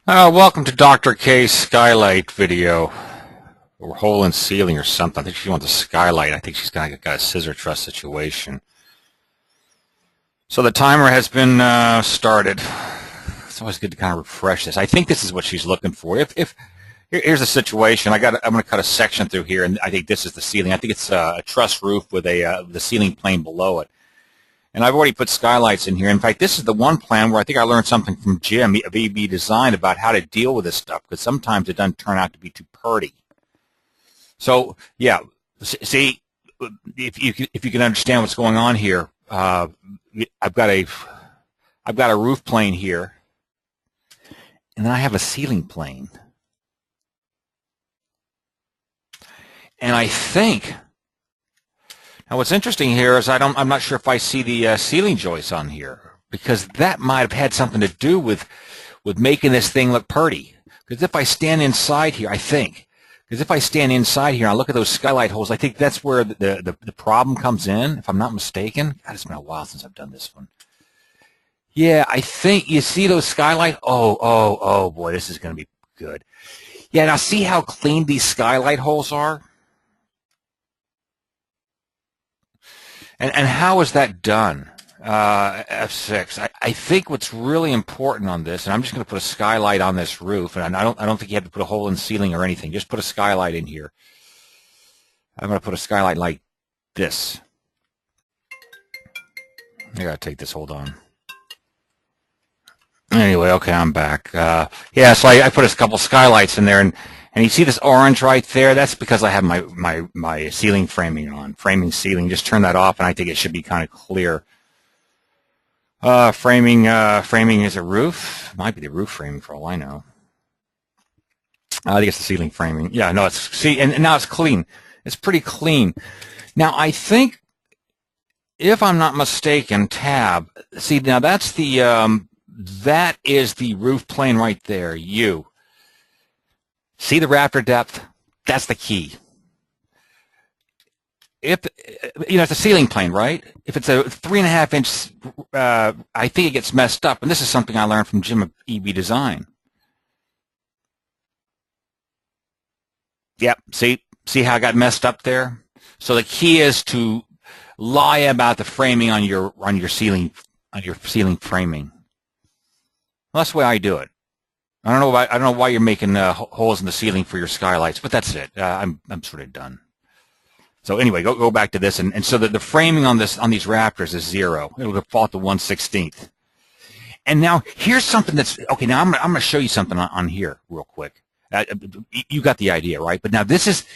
Welcome to Dr. K's Skylight video, or hole in ceiling or something. I think she wants a skylight. I think she's got a scissor truss situation. So the timer has been started. It's always good to kind of refresh this. I think this is what she's looking for. Here's the situation. I'm going to cut a section through here, and I think this is the ceiling. I think it's a truss roof with the ceiling plane below it. And I've already put skylights in here. In fact, this is the one plan where I think I learned something from Jim of EB Design about how to deal with this stuff, because sometimes it doesn't turn out to be too pretty. So, yeah, see, if you can understand what's going on here, I've got a roof plane here, and then I have a ceiling plane. And I think... Now, what's interesting here is I'm not sure if I see the ceiling joists on here, because that might have had something to do with making this thing look pretty. Because if I stand inside here, because if I stand inside here and I look at those skylight holes, I think that's where the problem comes in, if I'm not mistaken. God, it's been a while since I've done this one. Yeah, I think you see those skylight. Oh boy, this is going to be good. Yeah, now see how clean these skylight holes are. And how is that done? F6. I think what's really important on this, and I'm just going to put a skylight on this roof, and I don't think you have to put a hole in the ceiling or anything. Just put a skylight in here. I'm going to put a skylight like this. I got to take this. Hold on. Anyway, okay, I'm back. Yeah, so I put a couple skylights in there, and you see this orange right there? That's because I have my ceiling framing on. Framing ceiling. Just turn that off, and I think it should be kind of clear. Framing is a roof. Might be the roof framing for all I know. I think it's the ceiling framing. Yeah, no, and now it's clean. It's pretty clean. Now, I think, if I'm not mistaken, tab. See, now that's that is the roof plane right there. See the rafter depth? That's the key. If it's a ceiling plane, right? If it's a 3.5 inch, I think it gets messed up. And this is something I learned from Jim of EB Design. Yep. See how it got messed up there? So the key is to lie about the framing on your ceiling framing. Well, that's the way I do it. I don't know why you're making holes in the ceiling for your skylights, but that's it. I'm sort of done. So anyway, go back to this, and so that the framing on these rafters is 0. It'll default to 1/16. And now here's something that's okay. Now I'm going to show you something on here real quick. You got the idea, right? But now this is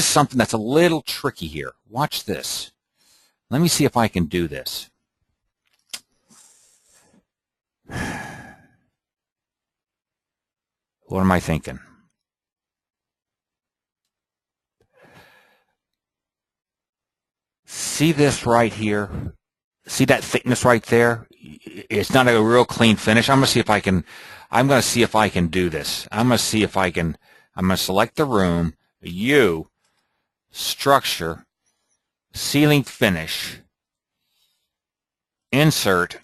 something that's a little tricky here. Watch this. Let me see if I can do this. What am I thinking? See this right here? See that thickness right there? It's not a real clean finish. I'm going to see if I can do this. I'm going to select the room, structure, ceiling finish, insert,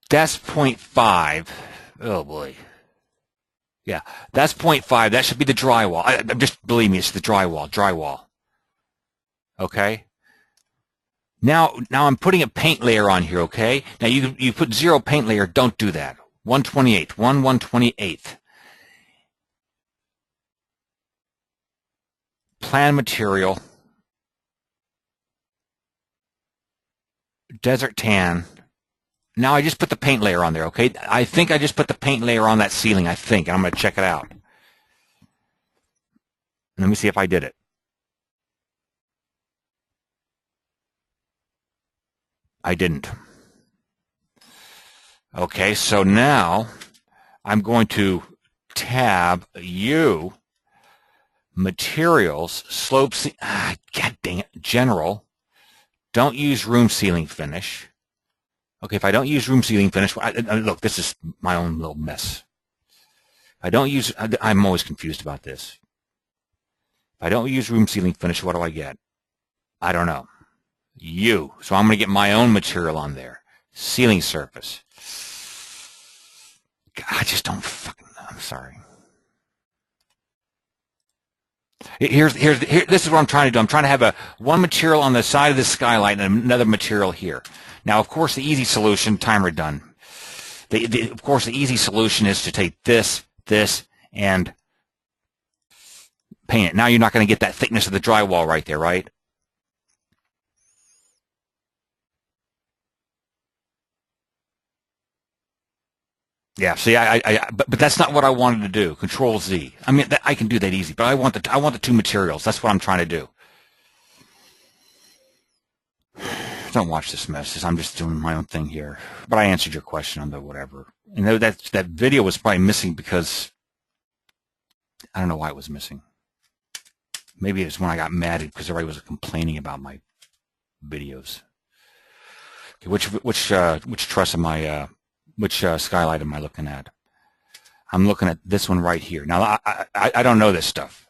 that's 0.5. Oh boy. Yeah, that's 0.5. That should be the drywall. Just believe me, it's the drywall. Okay. Now I'm putting a paint layer on here. Okay. Now you put 0 paint layer. Don't do that. 1/28. 1/128. Plan material. Desert tan. Now I just put the paint layer on there, okay? I think I just put the paint layer on that ceiling, and I'm going to check it out. Let me see if I did it. I didn't. Okay, so now I'm going to tab Materials, Slope, God dang it, General. Don't use room ceiling finish. Okay, if I don't use room ceiling finish, look, this is my own little mess. I'm always confused about this. If I don't use room ceiling finish, what do I get? I don't know. U. So I'm going to get my own material on there. Sealing surface. God, I just don't fucking, I'm sorry. This is what I'm trying to do. I'm trying to have one material on the side of the skylight and another material here. Now, of course, the easy solution, timer done. Of course, the easy solution is to take this, and paint it. Now you're not going to get that thickness of the drywall right there, right? Yeah, see, but that's not what I wanted to do. Control Z. I mean, I can do that easy, but I want the two materials. That's what I'm trying to do. Don't watch this mess. I'm just doing my own thing here. But I answered your question on the whatever. And that video was probably missing because I don't know why it was missing. Maybe it was when I got mad because everybody was complaining about my videos. Okay, which truss am I? Which skylight am I looking at? I'm looking at this one right here. Now, I don't know this stuff.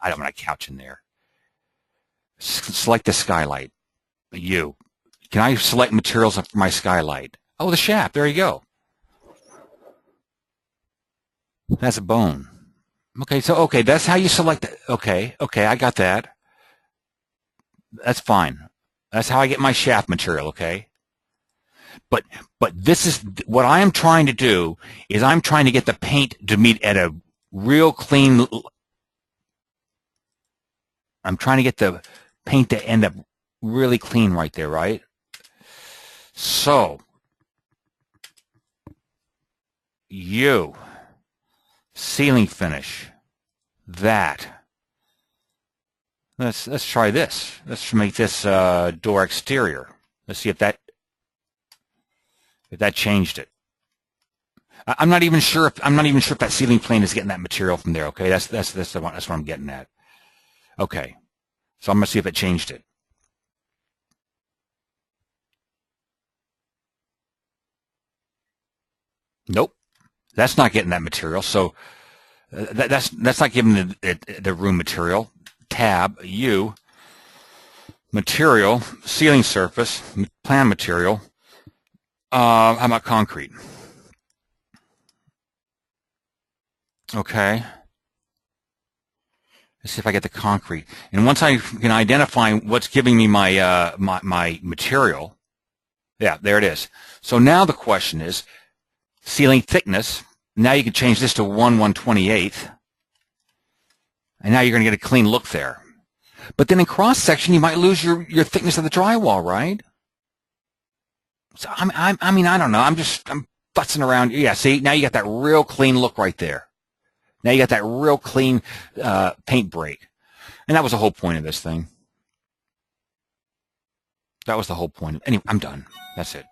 I don't want a couch in there. Select the skylight. U. Can I select materials for my skylight? Oh, the shaft. There you go. That's a bone. Okay, so, okay, that's how you select it. Okay, I got that. That's fine. That's how I get my shaft material, okay? But this is what I am trying to do is I'm trying to get the paint to meet at a real clean. I'm trying to get the paint to end up really clean right there, right? So U, ceiling finish, that. Let's try this. Let's make this door exterior. Let's see if that changed it. I'm not even sure if that ceiling plane is getting that material from there. Okay, that's what I'm getting at. Okay, so I'm gonna see if it changed it. Nope, that's not getting that material. So that's not giving the room material. Tab U, material, ceiling surface, plan material. How about concrete? Okay. Let's see if I get the concrete. And once I can identify what's giving me my my material, yeah, there it is. So now the question is ceiling thickness. Now you can change this to 1/128th. And now you're going to get a clean look there. But then in cross section, you might lose your thickness of the drywall, right? So I mean, I don't know. I'm futzing around. Yeah, see, now you got that real clean look right there. Now you got that real clean paint break. And that was the whole point of this thing. That was the whole point. Anyway, I'm done. That's it.